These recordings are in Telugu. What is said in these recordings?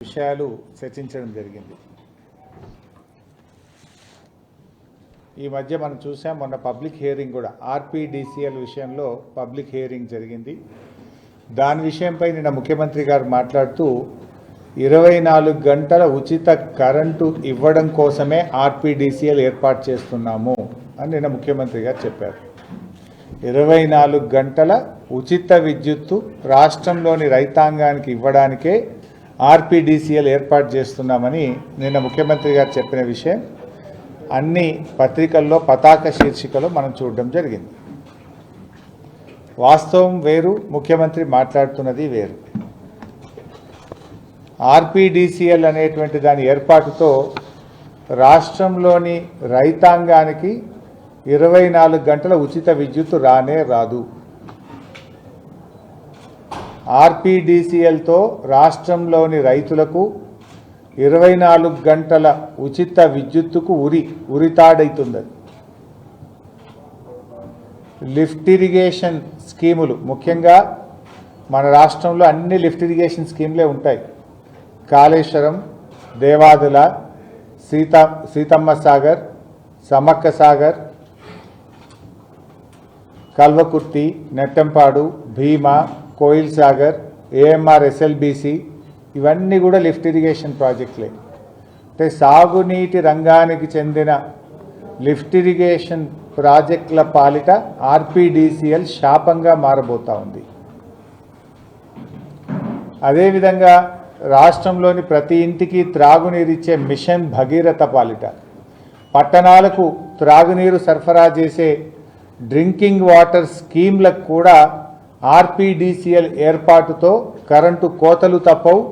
విషయాలు చర్చించడం జరిగింది. ఈ మధ్య మనం చూసాం, మొన్న పబ్లిక్ హియరింగ్ కూడా ఆర్పీడీసీఎల్ విషయంలో పబ్లిక్ హియరింగ్ జరిగింది. దాని విషయంపై నిన్న ముఖ్యమంత్రి గారు మాట్లాడుతూ 24 గంటల ఉచిత కరెంటు ఇవ్వడం కోసమే ఆర్పీడీసీఎల్ ఏర్పాటు చేస్తున్నాము అని నిన్న ముఖ్యమంత్రి గారు చెప్పారు. 24 గంటల ఉచిత విద్యుత్తు రాష్ట్రంలోని రైతాంగానికి ఇవ్వడానికే ఆర్పీడీసీఎల్ ఏర్పాటు చేస్తున్నామని నిన్న ముఖ్యమంత్రి గారు చెప్పిన విషయం అన్ని పత్రికల్లో పతాక శీర్షికలో మనం చూడడం జరిగింది. వాస్తవం వేరు, ముఖ్యమంత్రి మాట్లాడుతున్నది వేరు. ఆర్పీడీసీఎల్ అనేటువంటి దాని ఏర్పాటుతో రాష్ట్రంలోని రైతాంగానికి 24 గంటల ఉచిత విద్యుత్తు రానే రాదు. ఆర్పీడీసీఎల్తో రాష్ట్రంలోని రైతులకు 24 గంటల ఉచిత విద్యుత్తుకు ఉరితాడైతుంది. లిఫ్ట్ ఇరిగేషన్ స్కీములు, ముఖ్యంగా మన రాష్ట్రంలో అన్ని లిఫ్ట్ ఇరిగేషన్ స్కీములే ఉంటాయి. కాళేశ్వరం, దేవాదుల, సీతమ్మ సాగర్, సమ్మక్క సాగర్, కల్వకుర్తి, నెట్టంపాడు, భీమా, కోయిల్ సాగర్, ఏఎంఆర్, ఎస్ఎల్బీసీ, ఇవన్నీ కూడా లిఫ్ట్ ఇరిగేషన్ ప్రాజెక్టులే. అంటే సాగునీటి రంగానికి చెందిన లిఫ్ట్ ఇరిగేషన్ ప్రాజెక్టుల పాలిట ఆర్పీడీసీఎల్ శాపంగా మారబోతా ఉంది. అదేవిధంగా రాష్ట్రంలోని ప్రతి ఇంటికి త్రాగునీరిచ్చే మిషన్ భగీరథ పాలిట పట్టణాలకు త్రాగునీరు సరఫరా చేసే డ్రింకింగ్ వాటర్ స్కీమ్లకు కూడా ఆర్పీడీసీఎల్ ఏర్పాటుతో కరెంటు కోతలు తప్పవు,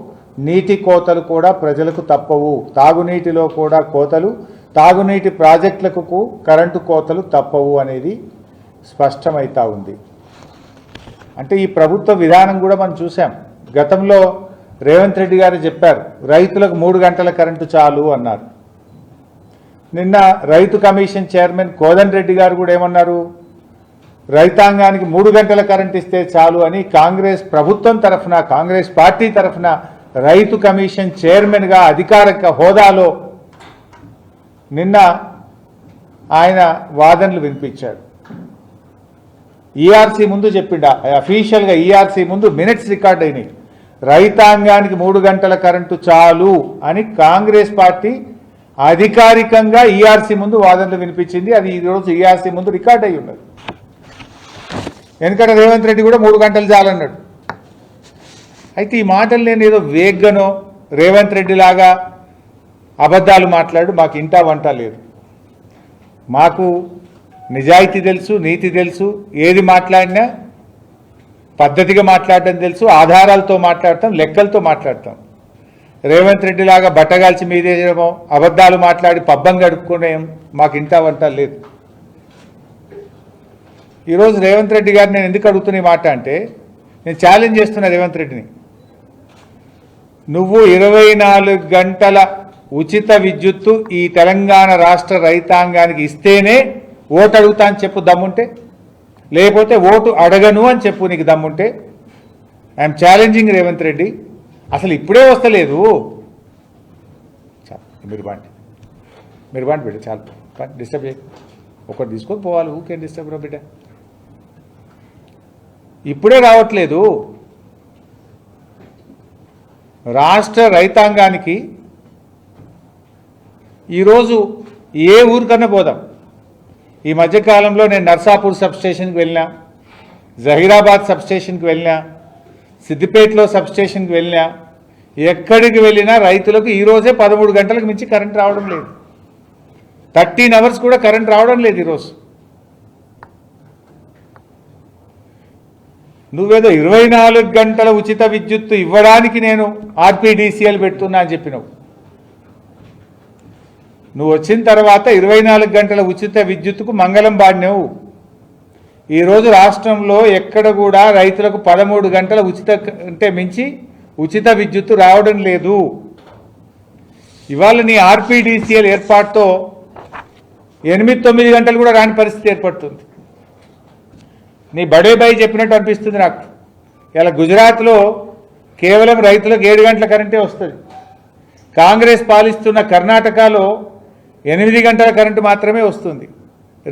నీటి కోతలు కూడా ప్రజలకు తప్పవు. తాగునీటిలో కూడా కోతలు, తాగునీటి ప్రాజెక్టులకు కరెంటు కోతలు తప్పవు అనేది స్పష్టమవుతా ఉంది. అంటే ఈ ప్రభుత్వ విధానం కూడా మనం చూసాం. గతంలో రేవంత్ రెడ్డి గారు చెప్పారు, రైతులకు 3 గంటల కరెంటు చాలు అన్నారు. నిన్న రైతు కమిషన్ చైర్మన్ కోదండ్ రెడ్డి గారు కూడా ఏమన్నారు, రైతాంగానికి 3 గంటల కరెంట్ ఇస్తే చాలు అని కాంగ్రెస్ ప్రభుత్వం తరఫున, కాంగ్రెస్ పార్టీ తరఫున రైతు కమిషన్ చైర్మన్గా అధికారిక హోదాలో నిన్న ఆయన వాదనలు వినిపించాడు. ఈఆర్సీ ముందు చెప్పిండా, అఫీషియల్గా ఈఆర్సీ ముందు మినిట్స్ రికార్డ్ అయినాయి. రైతాంగానికి 3 గంటల కరెంటు చాలు అని కాంగ్రెస్ పార్టీ అధికారికంగా ఈఆర్సీ ముందు వాదనలు వినిపించింది. అది ఈరోజు ఈఆర్సీ ముందు రికార్డ్ అయి ఉన్నది. ఎందుకంటే రేవంత్ రెడ్డి కూడా 3 గంటలు చాలన్నాడు. అయితే ఈ మాటలు నేను ఏదో వేగ్గనో రేవంత్ రెడ్డి లాగా అబద్ధాలు మాట్లాడు మాకు ఇంటా వంట లేదు. మాకు నిజాయితీ తెలుసు, నీతి తెలుసు, ఏది మాట్లాడినా పద్ధతిగా మాట్లాడటం తెలుసు, ఆధారాలతో మాట్లాడతాం, లెక్కలతో మాట్లాడతాం. రేవంత్ రెడ్డి లాగా బట్టగాల్చి మీదేయడమో, అబద్ధాలు మాట్లాడి పబ్బం గడుపుకునేం మాకు ఇంటా వంట లేదు. ఈరోజు రేవంత్ రెడ్డి గారు నేను ఎందుకు అడుగుతున్న మాట అంటే, నేను ఛాలెంజ్ చేస్తున్నా రేవంత్ రెడ్డిని, నువ్వు 24 గంటల ఉచిత విద్యుత్తు ఈ తెలంగాణ రాష్ట్ర రైతాంగానికి ఇస్తేనే ఓటు అడుగుతా అని చెప్పు దమ్ముంటే, లేకపోతే ఓటు అడగను అని చెప్పు నీకు దమ్ముంటే. I'm challenging Revanth Reddy. అసలు ఇప్పుడే వస్తలేదు, మీరు బాండి బిడ్డ, చాలు డిస్టర్బ్ చేయ, ఒకటి తీసుకొని పోవాలి, ఊకేం డిస్టర్బ్ రా బిడ్డ. ఇప్పుడే రావట్లేదు. రాష్ట్ర రైతాంగానికి ఈరోజు ఏ ఊరికన్నా పోదాం. ఈ మధ్యకాలంలో నేను నర్సాపూర్ సబ్స్టేషన్కి వెళ్ళినా, జహీరాబాద్ సబ్స్టేషన్కి వెళ్ళినా, సిద్దిపేటలో సబ్స్టేషన్కి వెళ్ళినా, ఎక్కడికి వెళ్ళినా రైతులకు ఈరోజే 13 గంటలకు మించి కరెంట్ రావడం లేదు. 13 అవర్స్ కూడా కరెంట్ రావడం లేదు ఈరోజు. నువ్వేదో 24 గంటల ఉచిత విద్యుత్తు ఇవ్వడానికి నేను ఆర్పీడీసీఎల్ పెడుతున్నా అని చెప్పినావు. నువ్వు వచ్చిన తర్వాత 24 గంటల ఉచిత విద్యుత్తుకు మంగళం పాడినావు. ఈరోజు రాష్ట్రంలో ఎక్కడ కూడా రైతులకు 13 గంటల ఉచిత అంటే మించి ఉచిత విద్యుత్తు రావడం లేదు. ఇవాళ నీ ఆర్పీడీసీఎల్ ఏర్పాటుతో 8-9 గంటలు కూడా రాని పరిస్థితి ఏర్పడుతుంది. నీ బడే బాయ్ చెప్పినట్టు అనిపిస్తుంది నాకు. ఇలా గుజరాత్లో కేవలం రైతులకు 7 గంటల కరెంటే వస్తుంది. కాంగ్రెస్ పాలిస్తున్న కర్ణాటకలో 8 గంటల కరెంటు మాత్రమే వస్తుంది.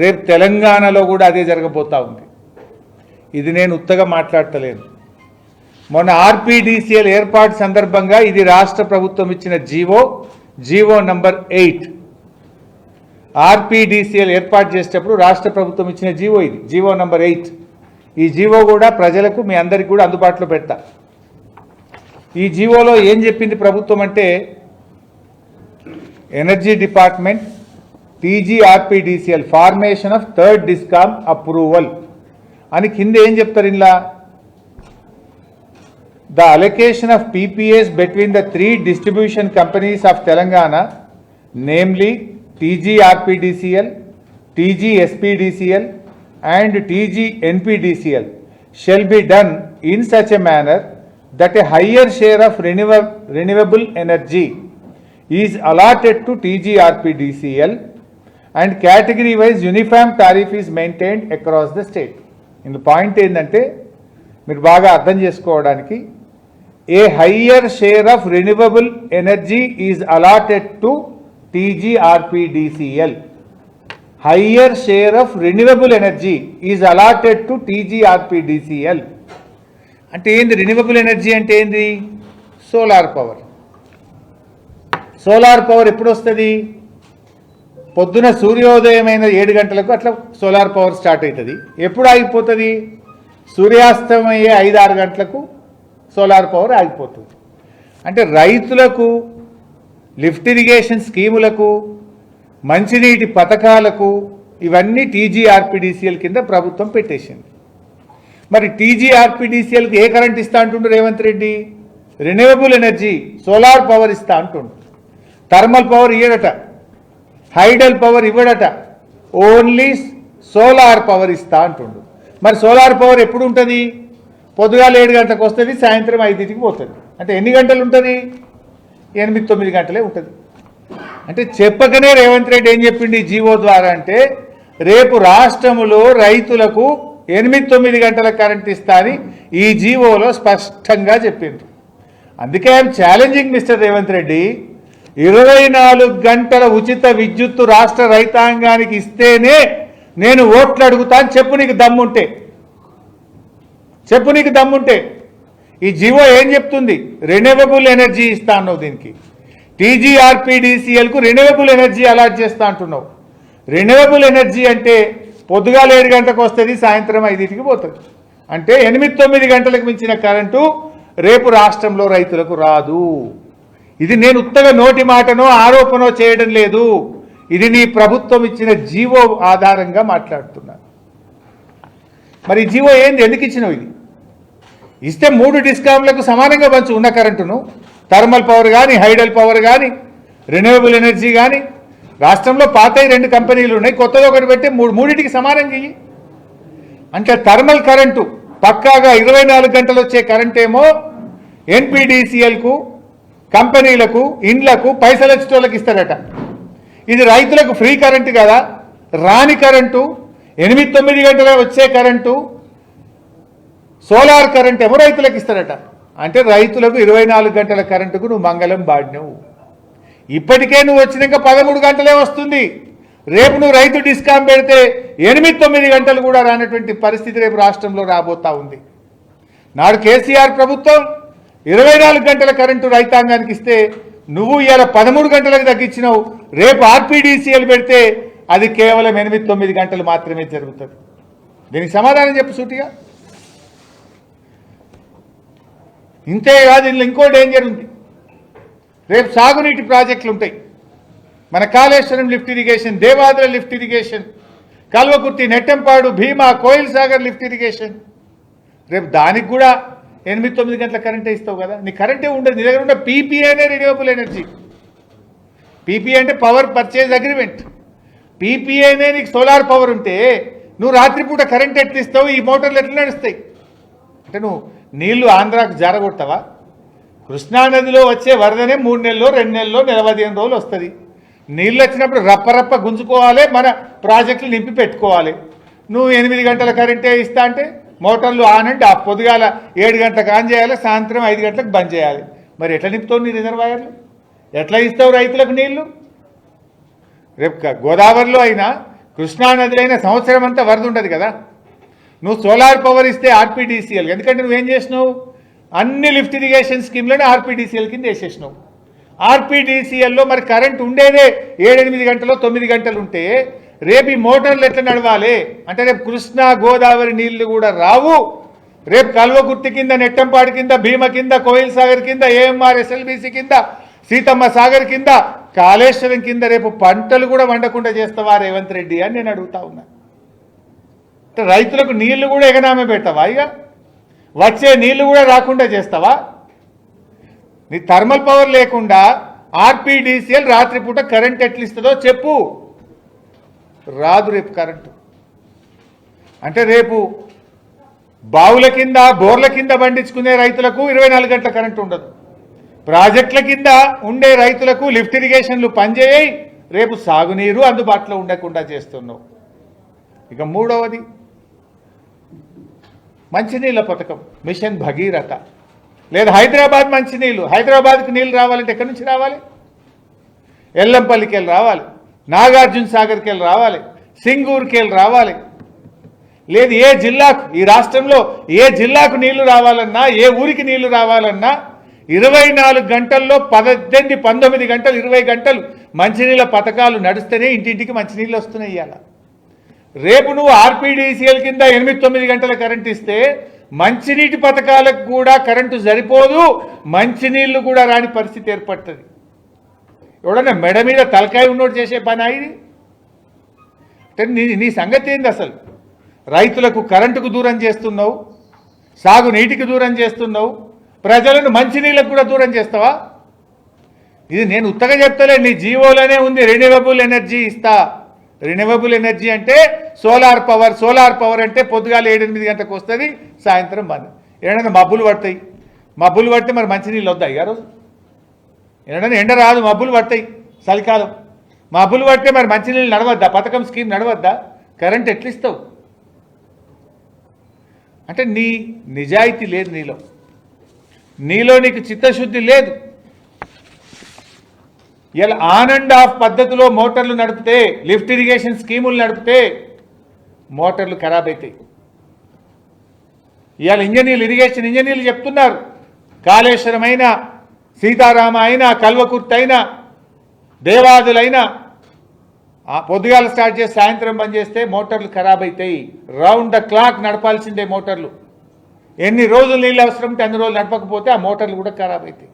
రేపు తెలంగాణలో కూడా అదే జరగబోతా ఉంది. ఇది నేను ఉత్తగా మాట్లాడతలేను. మొన్న ఆర్పీడీసీఎల్ ఏర్పాటు సందర్భంగా ఇది రాష్ట్ర ప్రభుత్వం ఇచ్చిన జీవో నంబర్ 8. ఆర్పీడీసీఎల్ ఏర్పాటు చేసేటప్పుడు రాష్ట్ర ప్రభుత్వం ఇచ్చిన జీవో నంబర్ 8. ఈ జీవో కూడా ప్రజలకు మీ అందరికీ కూడా అందుబాటులో పెడతా. ఈ జీవోలో ఏం చెప్పింది ప్రభుత్వం అంటే, energy department TGRPDCL formation of third discom approval అని కింద ఏం చెప్తారు ఇలా, the allocation of PPAs between the 3 distribution companies of Telangana, namely TGRPDCL, TGSPDCL and TGNPDCL, shall be done in such a manner that a higher share of renewable energy is allotted to TGRPDCL and category-wise uniform tariff is maintained across the state. In the point ఏంటంటే మీరు బాగా అర్థం చేసుకోవడానికి, a higher share of renewable energy is allotted to TGRPDCL. Higher share of renewable energy is allotted to TGRPDCL. అంటే ఏంది రెన్యూవబుల్ ఎనర్జీ అంటే ఏంది? Solar power. సోలార్ పవర్ ఎప్పుడు వస్తుంది? పొద్దున సూర్యోదయమైన 7 గంటలకు అట్లా సోలార్ పవర్ స్టార్ట్ అవుతుంది. ఎప్పుడు ఆగిపోతుంది? సూర్యాస్తమయం అయ్యే 5-6 గంటలకు సోలార్ పవర్ ఆగిపోతుంది. అంటే రైతులకు, లిఫ్ట్ ఇరిగేషన్ స్కీములకు, మంచినీటి పథకాలకు ఇవన్నీ టీజీఆర్పీడీసీఎల్ కింద ప్రభుత్వం పెట్టేసింది. మరి టీజీఆర్పీడీసీఎల్కి ఏ కరెంట్ ఇస్తా అంటుండ్రు Revanth Reddy? Renewable energy solar power ఇస్తా అంటుండ్రు. థర్మల్ పవర్ ఇవ్వడట, హైడల్ పవర్ ఇవ్వడట, ఓన్లీ సోలార్ పవర్ ఇస్తా అంటుండు. మరి సోలార్ పవర్ ఎప్పుడు ఉంటుంది? పొద్దుగాల 7 గంటలకు వస్తుంది, సాయంత్రం 5కి పోతుంది. అంటే ఎన్ని గంటలు ఉంటుంది? 8-9 గంటలే ఉంటుంది. అంటే చెప్పకనే రేవంత్ రెడ్డి ఏం చెప్పింది ఈ జీవో ద్వారా అంటే, రేపు రాష్ట్రములో రైతులకు 8-9 గంటల కరెంట్ ఇస్తా అని ఈ జీవోలో స్పష్టంగా చెప్పిండ్రు. అందుకే I'm challenging mister Revanth Reddy, 24 గంటల ఉచిత విద్యుత్తు రాష్ట్ర రైతాంగానికి ఇస్తేనే నేను ఓట్లు అడుగుతాను. చెప్పు నీకు దమ్ముంటే, చెప్పు నీకు దమ్ముంటే. ఈ జీవో ఏం చెప్తుంది? రెన్యూవబుల్ ఎనర్జీ ఇస్తా అన్నావు. దీనికి టీజీఆర్పీడీసీఎల్కు రెన్యూవబుల్ ఎనర్జీ అలాట్ చేస్తా అంటున్నావు. రెన్యూవబుల్ ఎనర్జీ అంటే పొద్దుగాల 7 గంటలకు వస్తుంది, సాయంత్రం 5కి పోతుంది. అంటే 8-9 గంటలకు మించిన కరెంటు రేపు రాష్ట్రంలో రైతులకు రాదు. ఇది నేను ఉత్తగా నోటి మాటనో ఆరోపణో చేయడం లేదు. ఇది నీ ప్రభుత్వం ఇచ్చిన జీవో ఆధారంగా మాట్లాడుతున్నా. మరి జీవో ఏంది? ఎందుకు ఇచ్చినావు? ఇది ఇస్తే 3 డిస్కామ్లకు సమానంగా పంచు ఉన్న కరెంటును. థర్మల్ పవర్ కానీ, హైడల్ పవర్ కానీ, రెన్యూవబుల్ ఎనర్జీ కానీ. రాష్ట్రంలో పాతయి 2 కంపెనీలు ఉన్నాయి, కొత్తది ఒకటి పెట్టి 3టికి సమానంగా ఇయ్యి. అంటే థర్మల్ కరెంటు పక్కాగా 24 గంటలు వచ్చే కరెంట్ ఏమో ఎన్పీడీసీఎల్కు, కంపెనీలకు, ఇండ్లకు, పైసలు వచ్చేటోళ్ళకి ఇస్తారట. ఇది రైతులకు ఫ్రీ కరెంటు కదా. రాని కరెంటు 8-9 గంటల వచ్చే కరెంటు సోలార్ కరెంట్ ఏమో రైతులకు ఇస్తారట. అంటే రైతులకు 24 గంటల కరెంటుకు నువ్వు మంగళం బాడినవు. ఇప్పటికే నువ్వు వచ్చినాక 13 గంటలే వస్తుంది. రేపు నువ్వు రైతు డిస్కామ్ పెడితే 8-9 గంటలు కూడా రానటువంటి పరిస్థితి రేపు రాష్ట్రంలో రాబోతా ఉంది. నాడు కేసీఆర్ ప్రభుత్వం 24 గంటల కరెంటు రైతాంగానికి ఇస్తే నువ్వు ఇవాళ 13 గంటలకు తగ్గించినావు. రేపు ఆర్పీడీసీఎల్ పెడితే అది కేవలం 8-9 గంటలు మాత్రమే జరుగుతుంది. దీనికి సమాధానం చెప్పు సూటిగా. ఇంతేకాదు, ఇందులో ఇంకో డేంజర్ ఉంది. రేపు సాగునీటి ప్రాజెక్టులు ఉంటాయి. మన Kaleshwaram lift irrigation, Devadula lift irrigation, Kalwakurthy, Nettempadu, Bhima, Koil Sagar lift irrigation. రేపు దానికి కూడా 8-9 గంటల కరెంటే ఇస్తావు కదా. నీ కరెంటే ఉండదు. నీ దగ్గర ఉన్న పీపీఏనే రెన్యూవబుల్ ఎనర్జీ. పీపీఏ అంటే పవర్ పర్చేజ్ అగ్రిమెంట్. పీపీఏనే నీకు సోలార్ పవర్ ఉంటే నువ్వు రాత్రిపూట కరెంట్ ఎట్లా ఇస్తావు? ఈ మోటార్లు ఎట్లా నడుస్తాయి? అంటే నువ్వు నీళ్లు ఆంధ్రాకు జారగొడతావా? కృష్ణానదిలో వచ్చే వరదనే 3 నెలల్లో, 2 నెలల్లో, 15 రోజులు వస్తుంది. నీళ్ళు వచ్చినప్పుడు రప్పరప్ప గుంజుకోవాలి, మన ప్రాజెక్టులు నింపి పెట్టుకోవాలి. నువ్వు 8 గంటల కరెంటే ఇస్తా అంటే మోటార్లు ఆన్ అండ్ ఆఫ్. పొద్దుగాల 7 గంటలకు ఆన్ చేయాలి, సాయంత్రం 5 గంటలకు బంద్ చేయాలి. మరి ఎట్లా నింపుతావు నీ రిజర్వాయర్లు? ఎట్లా ఇస్తావు రైతులకు నీళ్లు? రేపు గోదావరిలో అయినా కృష్ణానది అయినా సంవత్సరం అంతా వరద ఉండదు కదా. నువ్వు సోలార్ పవర్ ఇస్తే ఆర్పీడీసీఎల్, ఎందుకంటే నువ్వేం చేసినావు, అన్ని లిఫ్ట్ ఇరిగేషన్ స్కీమ్లను ఆర్పీడీసీఎల్ కింద వేసేసినావు. ఆర్పీడీసీఎల్లో మరి కరెంట్ ఉండేదే 7-8 గంటలు 9 గంటలు ఉంటే రేపు ఈ మోటార్లు ఎట్లా నడవాలి అంటే రేపు కృష్ణా గోదావరి నీళ్లు కూడా రావు. రేపు కల్వకుర్తి కింద, నెట్టంపాడు కింద, భీమ కింద, కోయిల్ సాగర్ కింద, ఏఎంఆర్ ఎస్ఎల్బీసీ కింద, సీతమ్మ సాగర్ కింద, కాళేశ్వరం కింద రేపు పంటలు కూడా వండకుండా చేస్తావా రేవంత్ రెడ్డి అని నేను అడుగుతా ఉన్నా. రైతులకు నీళ్లు కూడా ఎగనామే పెడతావా? ఇక వచ్చే నీళ్లు కూడా రాకుండా చేస్తావా? నీ థర్మల్ పవర్ లేకుండా ఆర్పీడీసీఎల్ రాత్రిపూట కరెంట్ ఎట్లా ఇస్తుందో చెప్పు. రాదు రేపు కరెంటు. అంటే రేపు బావుల కింద, బోర్ల కింద పండించుకునే రైతులకు 24 గంటల కరెంటు ఉండదు. ప్రాజెక్టుల కింద ఉండే రైతులకు లిఫ్ట్ ఇరిగేషన్లు పనిచేయి, రేపు సాగునీరు అందుబాటులో ఉండకుండా చేస్తున్నావు. ఇక మూడవది మంచినీళ్ళ పథకం మిషన్ భగీరథ. లేదా హైదరాబాద్ మంచినీళ్ళు, హైదరాబాద్కి నీళ్ళు రావాలంటే ఎక్కడి నుంచి రావాలి? ఎల్లంపల్లికి వెళ్ళి రావాలి, నాగార్జున సాగర్కి వెళ్ళి రావాలి, సింగూరుకి వెళ్ళి రావాలి. లేదు ఏ జిల్లాకు, ఈ రాష్ట్రంలో ఏ జిల్లాకు నీళ్లు రావాలన్నా, ఏ ఊరికి నీళ్లు రావాలన్నా 24 గంటల్లో 18, 19 గంటలు, 20 గంటలు మంచినీళ్ళ పథకాలు నడుస్తేనే ఇంటింటికి మంచినీళ్ళు వస్తున్నాయి. ఇవాళ రేపు నువ్వు ఆర్పీడీసీఎల్ కింద 8-9 గంటల కరెంట్ ఇస్తే మంచినీటి పథకాలకు కూడా కరెంటు సరిపోదు, మంచినీళ్లు కూడా రాని పరిస్థితి ఏర్పడుతుంది. ఎవడన్నా మెడ మీద తలకాయ ఉన్నోడు చేసే పని ఇది? అంటే నీ సంగతి ఏంది అసలు? రైతులకు కరెంటుకు దూరం చేస్తున్నావు, సాగునీటికి దూరం చేస్తున్నావు, ప్రజలను మంచినీళ్ళకు కూడా దూరం చేస్తావా? ఇది నేను ఉత్తగా చెప్తలే, నీ జీవోలోనే ఉంది రెన్యూవబుల్ ఎనర్జీ ఇస్తా. రెన్యూవబుల్ ఎనర్జీ అంటే సోలార్ పవర్. సోలార్ పవర్ అంటే పొద్దుగాల 7-8 గంటలకు వస్తుంది, సాయంత్రం బంద్. ఏడైనా మబ్బులు పడతాయి, మబ్బులు పడితే మరి మంచినీళ్ళు వద్దాయి ఆ రోజు? ఏడైనా ఎండ రాదు, మబ్బులు పడతాయి చలికాలం, మబ్బులు పడితే మరి మంచినీళ్ళు నడవద్దా? పథకం స్కీమ్ నడవద్దా? కరెంట్ ఎట్లా ఇస్తావు? అంటే నీ నిజాయితీ లేదు నీలో నీకు చిత్తశుద్ధి లేదు. ఇలా ఆన్ అండ్ ఆఫ్ పద్ధతిలో మోటార్లు నడిపితే, లిఫ్ట్ ఇరిగేషన్ స్కీములు నడిపితే మోటార్లు ఖరాబ్ అవుతాయి. ఇవాళ ఇంజనీర్లు, ఇరిగేషన్ ఇంజనీర్లు చెప్తున్నారు, కాళేశ్వరం అయినా, సీతారామ అయినా, కల్వకుర్తి అయినా, దేవాదులైనా పొద్దుగాల స్టార్ట్ చేసి సాయంత్రం బంద్ చేస్తే మోటార్లు ఖరాబ్ అవుతాయి. రౌండ్ ద క్లాక్ నడపాల్సిందే మోటార్లు. ఎన్ని రోజులు నీళ్ళు అవసరం ఉంటే అన్ని రోజులు నడపకపోతే ఆ మోటార్లు కూడా ఖరాబ్ అవుతాయి.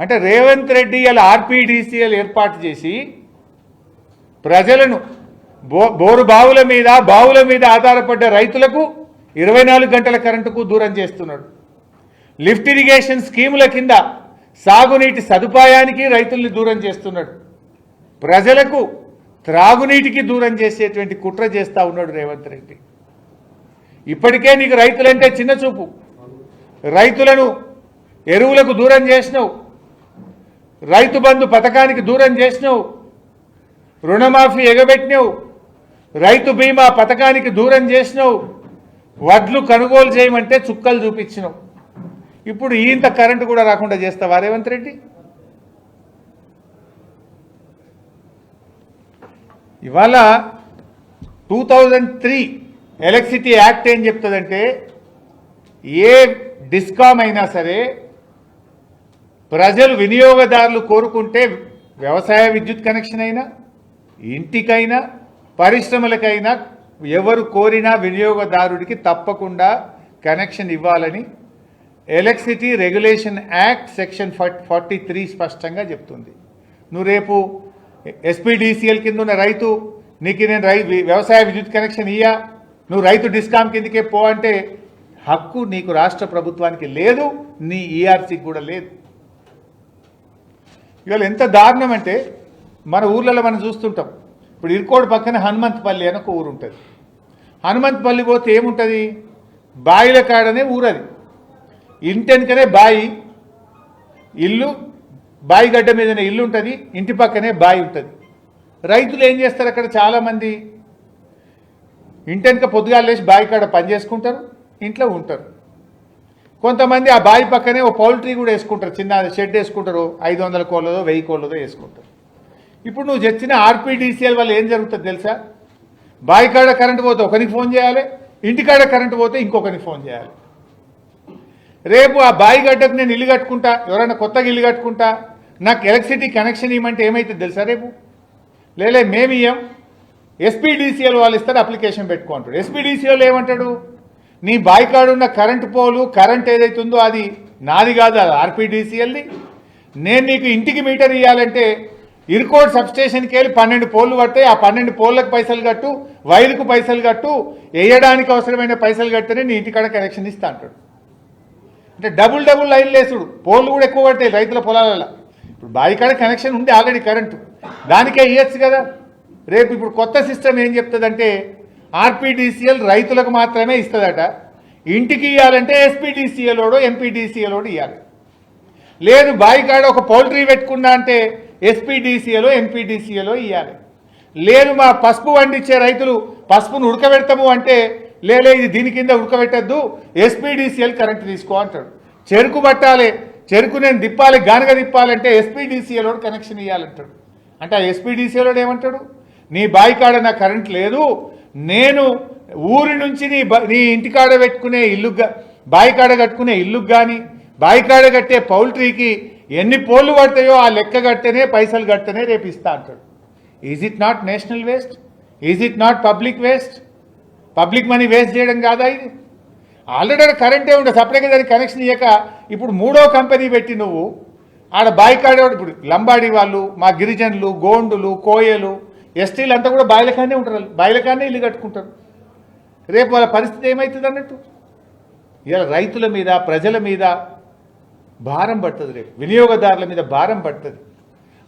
అంటే రేవంత్ రెడ్డి ఇలా ఆర్పీడీసీఎల్ ఏర్పాటు చేసి ప్రజలను బోరు బావుల మీద ఆధారపడ్డ రైతులకు 24 గంటల కరెంటుకు దూరం చేస్తున్నాడు. లిఫ్ట్ ఇరిగేషన్ స్కీముల కింద సాగునీటి సదుపాయానికి రైతుల్ని దూరం చేస్తున్నాడు. ప్రజలకు త్రాగునీటికి దూరం చేసేటువంటి కుట్ర చేస్తూ ఉన్నాడు రేవంత్ రెడ్డి. ఇప్పటికే నీకు రైతులంటే చిన్న చూపు. రైతులను ఎరువులకు దూరం చేసినావు, రైతు బంధు పథకానికి దూరం చేసినావు, రుణమాఫీ ఎగబెట్టినావు, రైతు బీమా పథకానికి దూరం చేసినావు, వడ్లు కొనుగోలు చేయమంటే చుక్కలు చూపించినావు. ఇప్పుడు ఇంత కరెంటు కూడా రాకుండా చేస్తావా రేవంత్ రెడ్డి? ఇవాళ 2003 ఎలక్ట్రిసిటీ యాక్ట్ ఏం చెప్తుందంటే, ఏ డిస్కామ్ అయినా సరే ప్రజలు వినియోగదారులు కోరుకుంటే, వ్యవసాయ విద్యుత్ కనెక్షన్ అయినా, ఇంటికైనా, పరిశ్రమలకైనా ఎవరు కోరినా వినియోగదారుడికి తప్పకుండా కనెక్షన్ ఇవ్వాలని ఎలక్ట్రిసిటీ రెగ్యులేషన్ యాక్ట్ సెక్షన్ 43 స్పష్టంగా చెప్తుంది. నువ్వు రేపు ఎస్పీడీసీఎల్ కింద ఉన్న రైతు, నీకు నేను వ్యవసాయ విద్యుత్ కనెక్షన్ ఇయ్యా, నువ్వు రైతు డిస్కామ్ కిందకే పో అంటే హక్కు నీకు రాష్ట్ర ప్రభుత్వానికి లేదు, నీ ఈఆర్సీకి కూడా లేదు. ఇవాళ ఎంత దారుణం అంటే, మన ఊర్లలో మనం చూస్తుంటాం. ఇప్పుడు ఇరుకోడు పక్కన హనుమంతపల్లి అని ఒక ఊరు ఉంటుంది. హనుమంతపల్లి పోతే ఏముంటుంది? బాయిల కాడనే ఊరది. ఇంటెనకనే బాయి, ఇల్లు, బాయి గడ్డ మీదనే ఇల్లు ఉంటుంది, ఇంటి పక్కనే బాయి ఉంటుంది. రైతులు ఏం చేస్తారు అక్కడ? చాలామంది ఇంటెనక పొద్దుగాలు లేచి బాయి కాడ పని చేసుకుంటారు, ఇంట్లో ఉంటారు. కొంతమంది ఆ బావి పక్కనే ఓ పౌల్ట్రీ కూడా వేసుకుంటారు, చిన్న షెడ్ వేసుకుంటారు, 500 కోళ్ళదో 1000 కోళ్ళదో వేసుకుంటారు. ఇప్పుడు నువ్వు తెచ్చిన ఆర్పీడీసీఎల్ వల్ల ఏం జరుగుతుంది తెలుసా? బావి కాడ కరెంటు పోతే ఒకరికి ఫోన్ చేయాలి, ఇంటికాడ కరెంటు పోతే ఇంకొకరికి ఫోన్ చేయాలి. రేపు ఆ బావి గడ్డకు నేను ఇల్లు కట్టుకుంటా, ఎవరైనా కొత్తగా ఇల్లు కట్టుకుంటా, నాకు ఎలక్ట్రిసిటీ కనెక్షన్ ఇవ్వమంటే ఏమవుతుంది తెలుసా? రేపు లేలే మేము ఇయ్యం, ఎస్పీడీసీఎల్ వాళ్ళు ఇస్తారు, అప్లికేషన్ పెట్టుకుంటాడు. ఎస్పీడీసీఎల్ ఏమంటాడు? నీ బావి కాడ ఉన్న కరెంటు పోలు కరెంట్ ఏదైతే ఉందో అది నాది కాదు, అది ఆర్పీడీసీఎల్ది. నేను నీకు ఇంటికి మీటర్ ఇవ్వాలంటే ఇరుకోడ్ సబ్స్టేషన్కి వెళ్ళి 12 పోల్లు పడతాయి, ఆ 12 పోల్లకు పైసలు కట్టు, వైర్కు పైసలు కట్టు, వేయడానికి అవసరమైన పైసలు కడితేనే నీ ఇంటికాడ కనెక్షన్ ఇస్తా అంటాడు. అంటే డబుల్ లైన్లు వేసుడు, పోల్లు కూడా ఎక్కువ పడతాయి రైతుల పొలాలలో. ఇప్పుడు బావి కాడ కనెక్షన్ ఉంది ఆల్రెడీ కరెంటు, దానికే ఇవ్వచ్చు కదా. రేపు ఇప్పుడు కొత్త సిస్టమ్ ఏం చెప్తుందంటే ఆర్పీడీసీఎల్ రైతులకు మాత్రమే ఇస్తుందట, ఇంటికి ఇవ్వాలంటే ఎస్పీడీసీఎల్ ఓడో ఎంపీడీసీఎల్ ఓడో ఇవ్వాలి. లేదు బావి కాడ ఒక పౌల్ట్రీ పెట్టుకున్నా అంటే ఎస్పీడీసీఎలో ఎంపీడీసీఎలో ఇవ్వాలి. లేదు మా పసుపు పండించే రైతులు పసుపును ఉడకబెడతాము అంటే లేలే ఇది దీని కింద ఉడకబెట్టద్దు, ఎస్పీడీసీఎల్ కరెంట్ తీసుకో అంటాడు. చెరుకు పట్టాలి, చెరుకు నేను తిప్పాలి, గానుగ తిప్పాలంటే ఎస్పీడీసీఎల్ కనెక్షన్ ఇవ్వాలంటాడు. అంటే ఆ ఎస్పీడీసీఎల్ ఏమంటాడు? నీ బావి కాడ నా కరెంట్ లేదు, నేను ఊరి నుంచి నీ ఇంటికాడ పెట్టుకునే ఇల్లు, బావి కాడ కట్టుకునే ఇల్లుకు కానీ బావి కాడ కట్టే పౌల్ట్రీకి ఎన్ని పోల్లు పడతాయో ఆ లెక్క కడితేనే పైసలు కడితేనే రేపు ఇస్తా అంటాడు. Is it not national waste? Is it not public waste? Public money waste చేయడం కాదా ఇది? ఆల్రెడీ కరెంటే ఉండే సపరేట్గా దానికి కనెక్షన్ ఇయ్యక ఇప్పుడు 3వ కంపెనీ పెట్టి నువ్వు ఆడ బావి కాడ, ఇప్పుడు లంబాడి వాళ్ళు, మా గిరిజనులు, గోండులు, కోయలు, ఎస్టీలు అంతా కూడా బాయిలకానే ఉంటారు, బాయిలకానే ఇల్లు కట్టుకుంటారు. రేపు వాళ్ళ పరిస్థితి ఏమవుతుంది అన్నట్టు? ఇలా రైతుల మీద ప్రజల మీద భారం పడుతుంది, రేపు వినియోగదారుల మీద భారం పడుతుంది.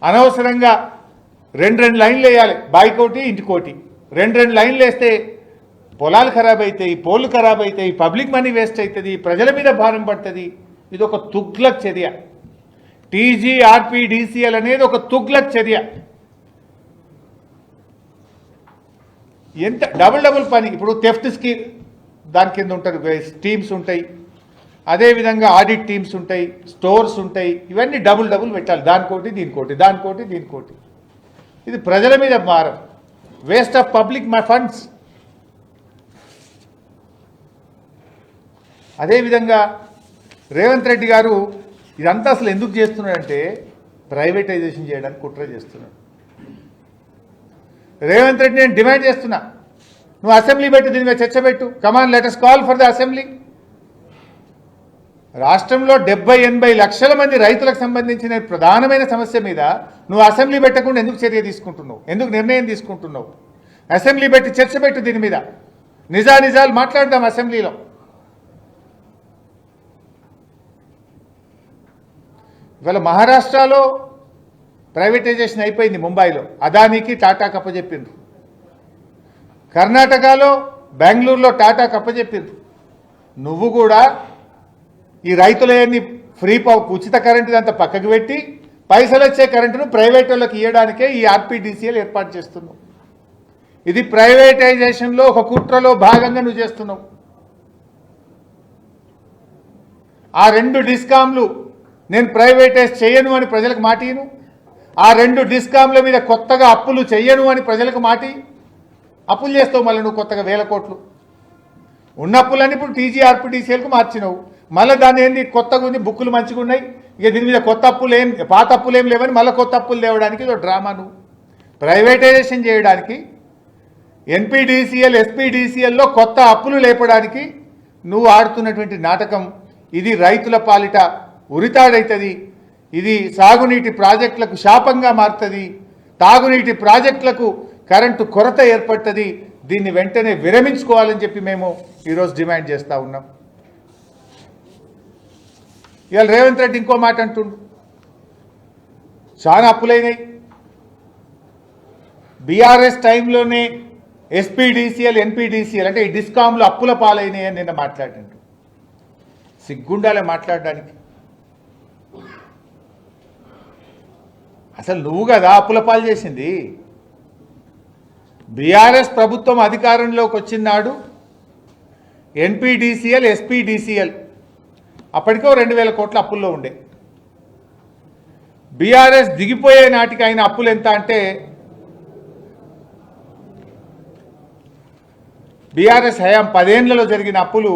అనవసరంగా 2 లైన్లు వేయాలి, బావికోటి ఇంటికోటి, 2 లైన్లు వేస్తే పొలాలు ఖరాబ్ అవుతాయి, పోళ్ళు ఖరాబ్ అవుతాయి, పబ్లిక్ మనీ వేస్ట్ అవుతుంది, ప్రజల మీద భారం పడుతుంది. ఇది ఒక తుగ్లక్ చర్య. టీజీఆర్పీడీసీఎల్ అనేది ఒక తుగ్లక్ చర్య. ఎంత డబుల్ పని. ఇప్పుడు థెఫ్ట్స్కి దాని కింద ఉంటారు టీమ్స్ ఉంటాయి, అదేవిధంగా ఆడిట్ టీమ్స్ ఉంటాయి, స్టోర్స్ ఉంటాయి, ఇవన్నీ డబుల్ పెట్టాలి, దానికోటి దీనికోటి, దానికోటి దీనికోటి. ఇది ప్రజల మీద భారం, వేస్ట్ ఆఫ్ పబ్లిక్ ఫండ్స్. అదేవిధంగా రేవంత్ రెడ్డి గారు ఇదంతా అసలు ఎందుకు చేస్తున్నాడంటే ప్రైవేటైజేషన్ చేయడానికి కుట్ర చేస్తున్నాడు. రేవంత్ రెడ్డి నేను డిమాండ్ చేస్తున్నా, నువ్వు అసెంబ్లీ పెట్టు, దీని మీద చర్చ పెట్టు, come on let us call for the assembly. రాష్ట్రంలో 70-80 లక్షల మంది రైతులకు సంబంధించిన ప్రధానమైన సమస్య మీద నువ్వు అసెంబ్లీ పెట్టకుండా ఎందుకు చర్య తీసుకుంటున్నావు? ఎందుకు నిర్ణయం తీసుకుంటున్నావు? అసెంబ్లీ పెట్టి చర్చ పెట్టు, దీని మీద నిజాలు మాట్లాడదాం అసెంబ్లీలో. ఇవాళ మహారాష్ట్రలో ప్రైవేటైజేషన్ అయిపోయింది, ముంబైలో అదానికి టాటాకి అప్పచెప్పిండ్రు, కర్ణాటకలో బెంగళూరులో టాటాకి అప్పచెప్పిండ్రు. నువ్వు కూడా ఈ రైతులన్నీ ఫ్రీ ఉచిత కరెంటు అంతా పక్కకు పెట్టి పైసలు వచ్చే కరెంటును ప్రైవేట్ వాళ్ళకి ఇవ్వడానికే ఈ ఆర్పీడీసీఎల్ ఏర్పాటు చేస్తున్నావు. ఇది ప్రైవేటైజేషన్లో ఒక కుట్రలో భాగంగా నువ్వు చేస్తున్నావు. ఆ 2 డిస్కామ్లు నేను ప్రైవేటైజ్ చేయను అని ప్రజలకు మాటిను, ఆ 2 డిస్కామ్ల మీద కొత్తగా అప్పులు చేయను అని ప్రజలకు మాటి, అప్పులు చేస్తావు మళ్ళీ నువ్వు కొత్తగా 1000 కోట్లు. ఉన్న అప్పులన్నీ ఇప్పుడు టీజీఆర్పీడీసీఎల్కు మార్చినావు, మళ్ళీ దాన్ని ఏంది కొత్తగా ఉంది, బుక్కులు మంచిగా ఉన్నాయి, ఇక దీని మీద కొత్త అప్పులు పాత అప్పులు ఏం లేవని మళ్ళీ కొత్త అప్పులు లేవడానికి ఇది డ్రామా. నువ్వు ప్రైవేటైజేషన్ చేయడానికి ఎన్పీడీసీఎల్ ఎస్పీడీసీఎల్లో కొత్త అప్పులు లేపడానికి నువ్వు ఆడుతున్నటువంటి నాటకం ఇది రైతుల పాలిట ఉరితాడైతుంది. ఇది సాగునీటి ప్రాజెక్టులకు శాపంగా మారుతుంది, తాగునీటి ప్రాజెక్టులకు కరెంటు కొరత ఏర్పడుతుంది. దీన్ని వెంటనే విరమించుకోవాలని చెప్పి మేము ఈరోజు డిమాండ్ చేస్తూ ఉన్నాం. ఇవాళ రేవంత్ రెడ్డి ఇంకో మాట అంటుండు, చాలా అప్పులైనాయి, బీఆర్ఎస్ టైంలోనే ఎస్పీడీసీఎల్ ఎన్పీడీసీఎల్ అంటే ఈ డిస్కామ్లు అప్పుల పాలైనాయి అని నిన్న మాట్లాడిండు. సిగ్గుండాలే మాట్లాడడానికి. అసలు నువ్వు కదా అప్పుల పాలు చేసింది. బీఆర్ఎస్ ప్రభుత్వం అధికారంలోకి వచ్చిన నాడు ఎన్పీడీసీఎల్ ఎస్పీడీసీఎల్ అప్పటికో 2000 కోట్ల అప్పుల్లో ఉండే. బీఆర్ఎస్ దిగిపోయే నాటికి అయిన అప్పులు ఎంత అంటే బీఆర్ఎస్ హయాం 10 ఏళ్లలో జరిగిన అప్పులు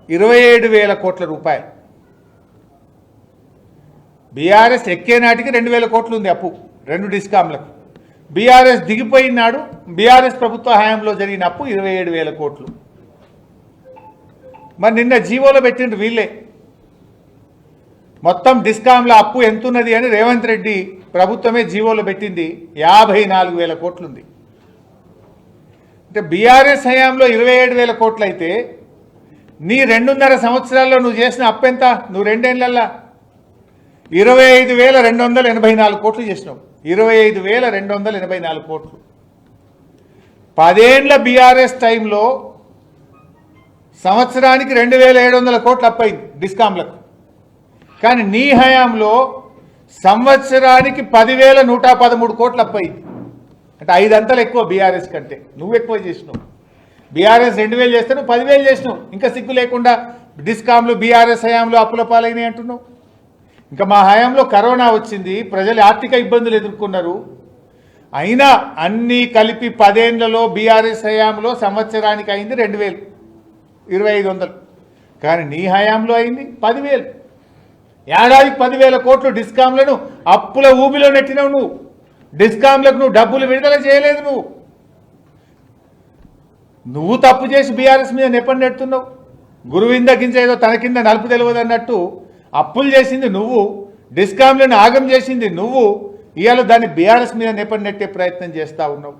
27,000 కోట్ల రూపాయలు. బీఆర్ఎస్ ఎక్కే నాటికి 2,000 కోట్లు ఉంది అప్పు 2 డిస్కామ్లకు. బీఆర్ఎస్ దిగిపోయినాడు బీఆర్ఎస్ ప్రభుత్వ హయాంలో జరిగిన అప్పు 27,000 కోట్లు. మరి నిన్న జీవోలో పెట్టిండ్రు వీళ్ళే మొత్తం డిస్కామ్ల అప్పు ఎంతున్నది అని రేవంత్ రెడ్డి ప్రభుత్వమే జీవోలో పెట్టింది 54,000 కోట్లుంది. అంటే బీఆర్ఎస్ హయాంలో 27,000 కోట్లు అయితే నీ 2.5 సంవత్సరాల్లో నువ్వు చేసిన అప్పు ఎంత? నువ్వు 2 ఏళ్లల్లా 25,284 కోట్లు చేసినావు. 25,284 కోట్లు. 10 ఏళ్ల బీఆర్ఎస్ టైంలో సంవత్సరానికి 2,700 కోట్లు అప్పయింది డిస్కామ్లకు. కానీ నీ హయాంలో సంవత్సరానికి 10,113 కోట్లు అప్పయింది. అంటే 5 అంతలు ఎక్కువ బీఆర్ఎస్ కంటే. నువ్వు ఎక్కువ చేసినావు. బీఆర్ఎస్ 2,000 చేస్తే నువ్వు 10,000 చేసినావు. ఇంకా సిగ్గు లేకుండా డిస్కామ్లు బీఆర్ఎస్ హయాంలో అప్పుల పాలైనాయి అంటున్నావు. ఇంకా మా హయాంలో కరోనా వచ్చింది, ప్రజలు ఆర్థిక ఇబ్బందులు ఎదుర్కొన్నారు. అయినా అన్నీ కలిపి 10 ఏళ్లలో బీఆర్ఎస్ హయాంలో సంవత్సరానికి అయింది 2,000, 2,500. కానీ నీ హయాంలో అయింది 10,000. ఏడాదికి 10,000 కోట్లు డిస్కామ్లను అప్పుల ఊబిలో నెట్టినావు నువ్వు. డిస్కామ్లకు నువ్వు డబ్బులు విడుదల చేయలేదు. నువ్వు తప్పు చేసి బీఆర్ఎస్ మీద నెప్పని నెడుతున్నావు. గురువింద గింజ ఏదో తన కింద నలుపు తెలియదు అన్నట్టు అప్పులు చేసింది నువ్వు, డిస్కామ్లను ఆగం చేసింది నువ్వు. ఇవాళ దాన్ని బీఆర్ఎస్ మీద నెప్పని నెట్టే ప్రయత్నం చేస్తూ ఉన్నావు.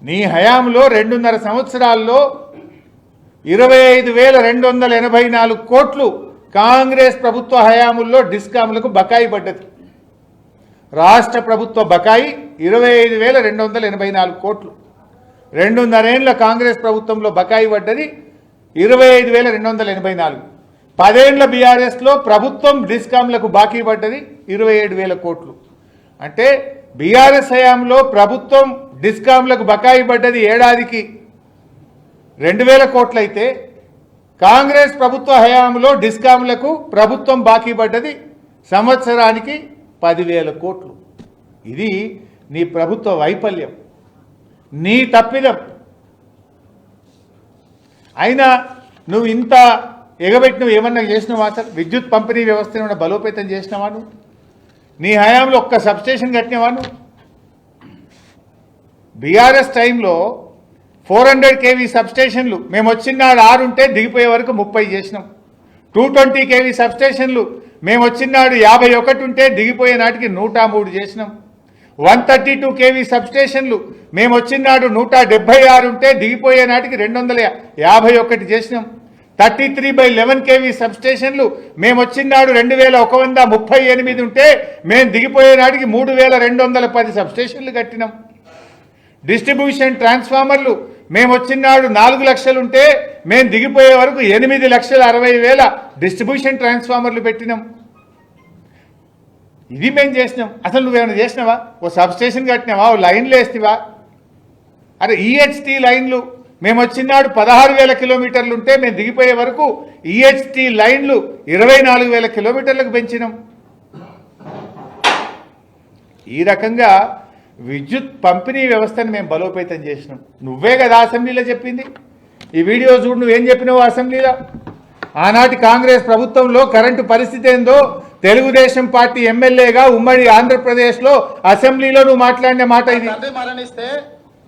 నీ హయాంలో 2.5 సంవత్సరాల్లో 25,284 కోట్లు కాంగ్రెస్ ప్రభుత్వ హయాముల్లో డిస్కామ్లకు బకాయి పడ్డది. రాష్ట్ర ప్రభుత్వ బకాయి 25,284 కోట్లు. 2.5 ఏళ్ల కాంగ్రెస్ ప్రభుత్వంలో బకాయి పడ్డది 25,284. 10 ఏళ్ల బీఆర్ఎస్లో ప్రభుత్వం డిస్కామ్లకు బాకీ పడ్డది 27,000 కోట్లు. అంటే బీఆర్ఎస్ హయాంలో ప్రభుత్వం డిస్కామ్లకు బకాయి పడ్డది ఏడాదికి 2,000 కోట్లయితే కాంగ్రెస్ ప్రభుత్వ హయాంలో డిస్కామ్లకు ప్రభుత్వం బాకీ పడ్డది సంవత్సరానికి 10,000 కోట్లు. ఇది నీ ప్రభుత్వ వైఫల్యం, నీ తప్పిదం. అయినా నువ్వు ఇంత ఎగబెట్టి నువ్వు ఏమన్నా చేసినావా? అసలు విద్యుత్ పంపిణీ వ్యవస్థను ఏమన్నా బలోపేతం చేసినావా? నువ్వు నీ హయాంలో ఒక్క సబ్స్టేషన్ కట్టినవా? నువ్వు బీఆర్ఎస్ టైంలో 400 kV సబ్స్టేషన్లు మేము వచ్చిన నాడు 6 ఉంటే దిగిపోయే వరకు 30 చేసినాం. 220 kV సబ్స్టేషన్లు మేము వచ్చిన నాడు 51 ఉంటే దిగిపోయే నాటికి 103 చేసినాం. 132 kV సబ్స్టేషన్లు మేము వచ్చిన నాడు 176 ఉంటే దిగిపోయే నాటికి 251 చేసినాం. 33/11 kV సబ్స్టేషన్లు మేము వచ్చిన నాడు 2,138 ఉంటే మేము దిగిపోయే నాటికి 3,210 సబ్స్టేషన్లు కట్టినాం. డిస్ట్రిబ్యూషన్ ట్రాన్స్ఫార్మర్లు మేము వచ్చిన నాడు 4 లక్షలు ఉంటే మేము దిగిపోయే వరకు 8,60,000 డిస్ట్రిబ్యూషన్ ట్రాన్స్ఫార్మర్లు పెట్టినాం. ఇది మేము చేసినాం. అసలు నువ్వేమైనా చేసినావా? ఓ సబ్స్టేషన్ కట్టినావా? ఓ లైన్లు వేస్తావా? అరే ఈహెచ్టీ లైన్లు మేము వచ్చినాడు 16,000 కిలోమీటర్లు ఉంటే మేము దిగిపోయే వరకు ఈహెచ్టీ లైన్లు 24,000 కిలోమీటర్లకు పెంచినాం. ఈ రకంగా విద్యుత్ పంపిణీ వ్యవస్థను మేము బలోపేతం చేసినాం. నువ్వే కదా అసెంబ్లీలో చెప్పింది. ఈ వీడియో చూడు, నువ్వేం చెప్పినావు అసెంబ్లీలో. ఆనాటి కాంగ్రెస్ ప్రభుత్వంలో కరెంటు పరిస్థితి ఏందో తెలుగుదేశం పార్టీ ఎమ్మెల్యేగా ఉమ్మడి ఆంధ్రప్రదేశ్లో అసెంబ్లీలో నువ్వు మాట్లాడిన మాట ఇది. మరణిస్తే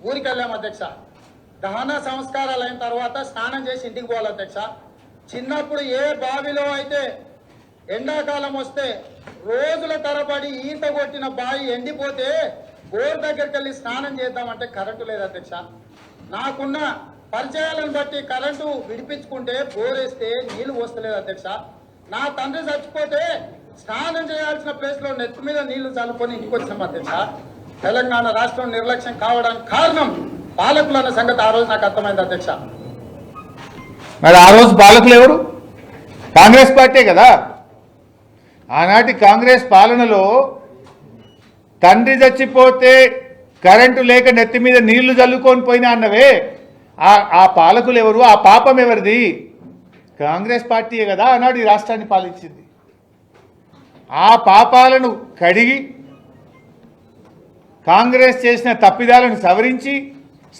ఊరికి వెళ్ళాం అధ్యక్ష. దహన సంస్కారాలు అయిన తర్వాత స్నానం చేసి ఇంటికి పోవాలి అధ్యక్ష. చిన్నప్పుడు ఏ బావిలో అయితే ఎండాకాలం వస్తే రోజుల తరబడి ఈత కొట్టిన బావి ఎండిపోతే బోర్ దగ్గరికి వెళ్ళి స్నానం చేద్దామంటే కరెంటు లేదు అధ్యక్ష. నాకున్న పరిచయాలను బట్టి కరెంటు విడిపించుకుంటే బోర్ వేస్తే నీళ్లు వస్తలేదు అధ్యక్ష. నా తండ్రి చచ్చిపోతే స్నానం చేయాల్సిన ప్లేస్ లో నెత్తి మీద నీళ్లు చల్లుకొని ఇంటికి వచ్చినాం అధ్యక్ష. తెలంగాణ రాష్ట్రం నిర్లక్ష్యం కావడానికి కారణం పాలకులు అన్న సంగతి ఆ రోజు నాకు అర్థమైంది అధ్యక్ష. మరి ఆ రోజు పాలకులు ఎవరు? కాంగ్రెస్ పార్టీ కదా. ఆనాటి కాంగ్రెస్ పాలనలో తండ్రి చచ్చిపోతే కరెంటు లేక నెత్తి మీద నీళ్లు చల్లుకొని పోయినా అన్నవే. ఆ పాలకులు ఎవరు? ఆ పాపం ఎవరిది? కాంగ్రెస్ పార్టీయే కదా ఆనాడు ఈ రాష్ట్రాన్ని పాలించింది. ఆ పాపాలను కడిగి కాంగ్రెస్ చేసిన తప్పిదాలను సవరించి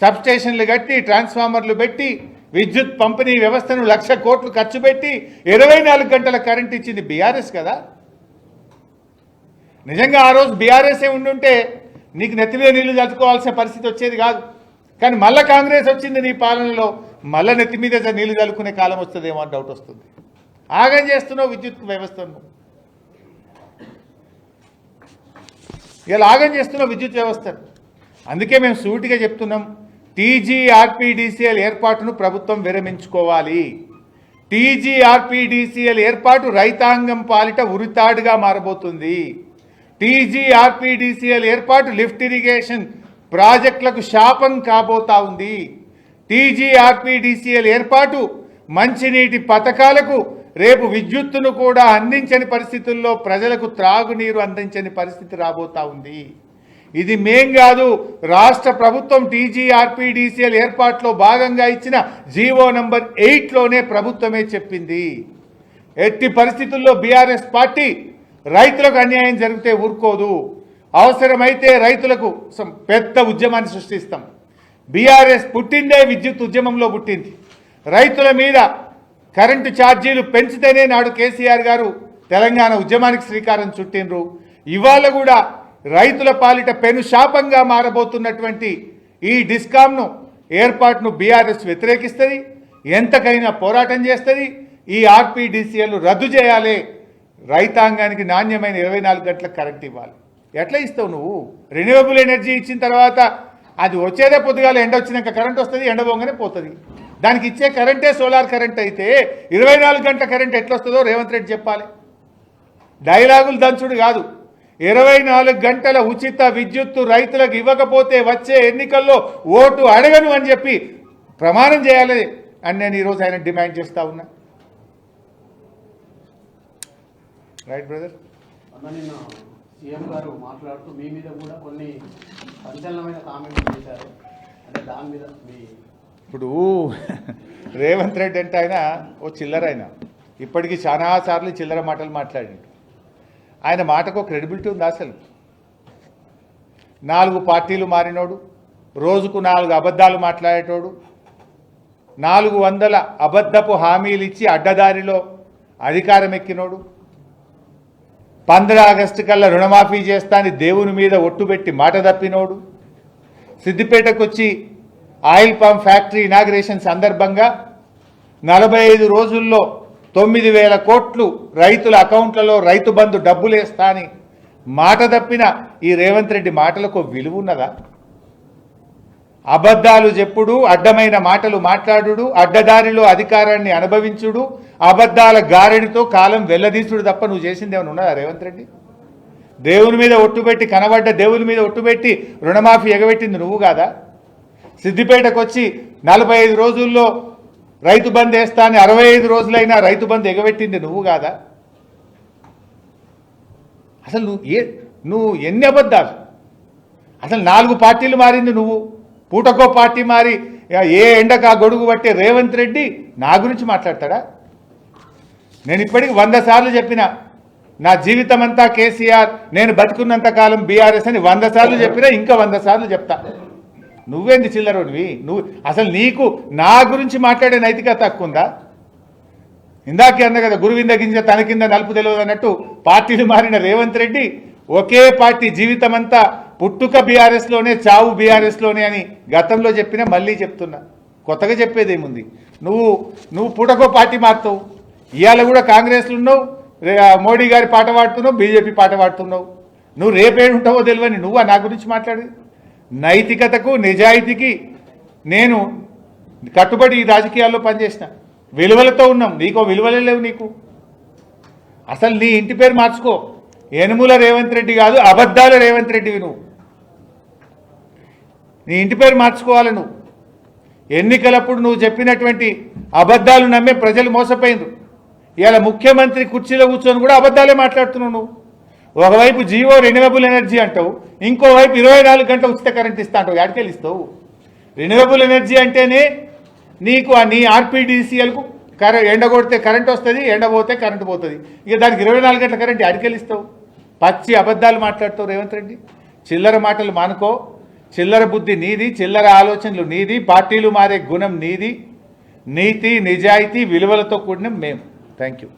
సబ్స్టేషన్లు కట్టి ట్రాన్స్ఫార్మర్లు పెట్టి విద్యుత్ పంపిణీ వ్యవస్థను 1,00,000 కోట్లు ఖర్చు పెట్టి 24 గంటల కరెంట్ ఇచ్చింది బీఆర్ఎస్ కదా. నిజంగా ఆ రోజు బీఆర్ఎస్ఏ ఉండుంటే నీకు నెత్తి మీద నీళ్లు చల్లుకోవాల్సిన పరిస్థితి వచ్చేది కాదు. కానీ మళ్ళీ కాంగ్రెస్ వచ్చింది నీ పాలనలో, మళ్ళీ నెత్తి మీద నీళ్లు చల్లుకునే కాలం వస్తుందేమో అని డౌట్ వస్తుంది. ఆగం చేస్తున్నావు విద్యుత్ వ్యవస్థను, ఇలా ఆగం చేస్తున్నావు విద్యుత్ వ్యవస్థను. అందుకే మేము సూటిగా చెప్తున్నాం, టీజీఆర్పీడీసీఎల్ ఏర్పాటును ప్రభుత్వం విరమించుకోవాలి. టీజీఆర్పీడీసీఎల్ ఏర్పాటు రైతాంగం పాలిట ఉరితాడుగా మారబోతుంది. టీజీఆర్పీడీసీఎల్ ఏర్పాటు లిఫ్ట్ ఇరిగేషన్ ప్రాజెక్టులకు శాపం కాబోతా ఉంది. టీజీఆర్పీడీసీఎల్ ఏర్పాటు మంచినీటి పథకాలకు రేపు విద్యుత్తును కూడా అందించని పరిస్థితుల్లో ప్రజలకు త్రాగునీరు అందించని పరిస్థితి రాబోతా ఉంది. ఇది మేం కాదు, రాష్ట్ర ప్రభుత్వం టీజీఆర్పీడీసీఎల్ ఏర్పాటులో భాగంగా ఇచ్చిన జీవో నంబర్ 8లోనే ప్రభుత్వమే చెప్పింది. ఎట్టి పరిస్థితుల్లో బీఆర్ఎస్ పార్టీ రైతులకు అన్యాయం జరిగితే ఊరుకోదు. అవసరమైతే రైతులకు పెద్ద ఉద్యమాన్ని సృష్టిస్తాం. బీఆర్ఎస్ పుట్టిందే విద్యుత్ ఉద్యమంలో పుట్టింది. రైతుల మీద కరెంటు ఛార్జీలు పెంచితేనే నాడు కేసీఆర్ గారు తెలంగాణ ఉద్యమానికి శ్రీకారం చుట్టిండ్రు. ఇవాళ కూడా రైతుల పాలిట పెను శాపంగా మారబోతున్నటువంటి ఈ డిస్కామ్ను ఏర్పాటును బీఆర్ఎస్ వ్యతిరేకిస్తుంది, ఎంతకైనా పోరాటం చేస్తుంది. ఈ ఆర్పీడీసీఎల్ రద్దు చేయాలి, రైతాంగానికి నాణ్యమైన 24 గంటల కరెంట్ ఇవ్వాలి. ఎట్లా ఇస్తావు నువ్వు? రెన్యూవబుల్ ఎనర్జీ ఇచ్చిన తర్వాత అది వచ్చేదే పొద్దుగాల, ఎండ వచ్చినాక కరెంట్ వస్తుంది, ఎండ పోగానే పోతుంది. దానికి ఇచ్చే కరెంటే సోలార్ కరెంట్ అయితే 24 గంటల కరెంట్ ఎట్లా వస్తుందో రేవంత్ రెడ్డి చెప్పాలి. డైలాగులు దంచుడు కాదు. 24 గంటల ఉచిత విద్యుత్తు రైతులకు ఇవ్వకపోతే వచ్చే ఎన్నికల్లో ఓటు అడగను అని చెప్పి ప్రమాణం చేయాలి అని నేను ఈరోజు ఆయన డిమాండ్ చేస్తా ఉన్నా. Right brother. నిన్న సీఎం గారు మాట్లాడుతూ మీ మీద కూడా కొన్ని సంచలనమైన కామెంట్లు చేశారు. అంటే దాని మీద మీ ఇప్పుడు రేవంత్ రెడ్డి అంటే ఆయన ఓ చిల్లర, ఆయన ఇప్పటికీ చాలాసార్లు చిల్లర మాటలు మాట్లాడిండు. ఆయన మాటకు క్రెడిబిలిటీ ఉంది అసలు? 4 పార్టీలు మారినోడు, రోజుకు 4 అబద్ధాలు మాట్లాడేటోడు, 400 అబద్ధపు హామీలు ఇచ్చి అడ్డదారిలో అధికారం ఎక్కినోడు, 15 ఆగస్టు కల్లా రుణమాఫీ చేస్తా అని దేవుని మీద ఒట్టుబెట్టి మాట తప్పినోడు, సిద్దిపేటకు వచ్చి ఆయిల్ పంప్ ఫ్యాక్టరీ ఇనాగ్రేషన్ సందర్భంగా 45 రోజుల్లో 9,000 కోట్లు రైతుల అకౌంట్లలో రైతు బంధు డబ్బులు వేస్తా అని మాట తప్పిన ఈ రేవంత్ రెడ్డి మాటలకు విలువ ఉన్నదా? అబద్ధాలు చెప్పుడు, అడ్డమైన మాటలు మాట్లాడుడు, అడ్డదారిలో అధికారాన్ని అనుభవించుడు, అబద్ధాల గారెడితో కాలం వెల్లదీసుడు తప్ప నువ్వు చేసింది ఏమైనా ఉన్నదా రేవంత్ రెడ్డి? దేవుని మీద ఒట్టుబెట్టి, కనబడ్డ దేవుని మీద ఒట్టుబెట్టి రుణమాఫీ ఎగబెట్టింది నువ్వు కాదా? సిద్దిపేటకు వచ్చి 45 రోజుల్లో రైతు బంద్ వేస్తా అని 65 రోజులైనా రైతు బంద్ ఎగబెట్టింది నువ్వు కాదా? అసలు నువ్వు ఎన్ని అబద్ధాలు? అసలు 4 పార్టీలు మారింది నువ్వు, పూటకో పార్టీ మారి ఏ ఎండకు ఆ గొడుగు పట్టే రేవంత్ రెడ్డి నా గురించి మాట్లాడతాడా? నేను ఇప్పటికి 100 సార్లు చెప్పిన, నా జీవితం అంతా కేసీఆర్, నేను బతుకున్నంత కాలం బీఆర్ఎస్ అని 100 సార్లు చెప్పినా, ఇంకా 100 సార్లు చెప్తా. నువ్వేంది చిల్లరోడివి? నువ్వు అసలు నీకు నా గురించి మాట్లాడే నైతికత తక్కువ ఉందా? ఇందాకే అన్న కదా, గురువింద గింజ తన కింద నలుపు తెలియదు అన్నట్టు పార్టీలు మారిన రేవంత్ రెడ్డి ఒకే పార్టీ జీవితం అంతా, పుట్టుక బీఆర్ఎస్లోనే, చావు బీఆర్ఎస్లోనే అని గతంలో చెప్పినా మళ్ళీ చెప్తున్నా. కొత్తగా చెప్పేదేముంది? నువ్వు పూటకో పార్టీ మారుతావు. ఇవాళ కూడా కాంగ్రెస్లో ఉన్నావు, మోడీ గారి పాట పాడుతున్నావు, బీజేపీ పాట పాడుతున్నావు. నువ్వు రేపేడుంటావో తెలియని నువ్వు నా గురించి మాట్లాడేది? నైతికతకు, నిజాయితీకి నేను కట్టుబడి ఈ రాజకీయాల్లో పనిచేసిన, విలువలతో ఉన్నాం. నీకో విలువలే లేవు నీకు. అసలు నీ ఇంటి పేరు మార్చుకో, యనుమల రేవంత్ రెడ్డి కాదు, అబద్ధాల రేవంత్ రెడ్డివి నువ్వు. నీ ఇంటి పేరు మార్చుకోవాలి నువ్వు. ఎన్నికలప్పుడు నువ్వు చెప్పినటువంటి అబద్ధాలు నమ్మే ప్రజలు మోసపోయినరు. ఇవాళ ముఖ్యమంత్రి కుర్చీలో కూర్చొని కూడా అబద్ధాలే మాట్లాడుతున్నావు నువ్వు. ఒకవైపు జీవో రెన్యూవబుల్ ఎనర్జీ అంటావు, ఇంకోవైపు 24 గంటల ఉచిత కరెంట్ ఇస్తా అంటావు. ఎక్కడికెళ్ళి ఇస్తావు? రెన్యూవబుల్ ఎనర్జీ అంటేనే నీకు నీ ఆర్పీడీసీఎల్కు ఎండ కొడితే కరెంట్ వస్తుంది, ఎండ పోతే కరెంటు పోతుంది. ఇక దానికి 24 గంటల కరెంట్ అడికెళ్ళిస్తావు. పచ్చి అబద్ధాలు మాట్లాడుతావు రేవంత్ రెడ్డి. చిల్లర మాటలు మానుకో. చిల్లర బుద్ధి నీది, చిల్లర ఆలోచనలు నీది, పార్టీలు మారే గుణం నీది. నీతి నిజాయితీ విలువలతో కూడిన మేము. Thank you.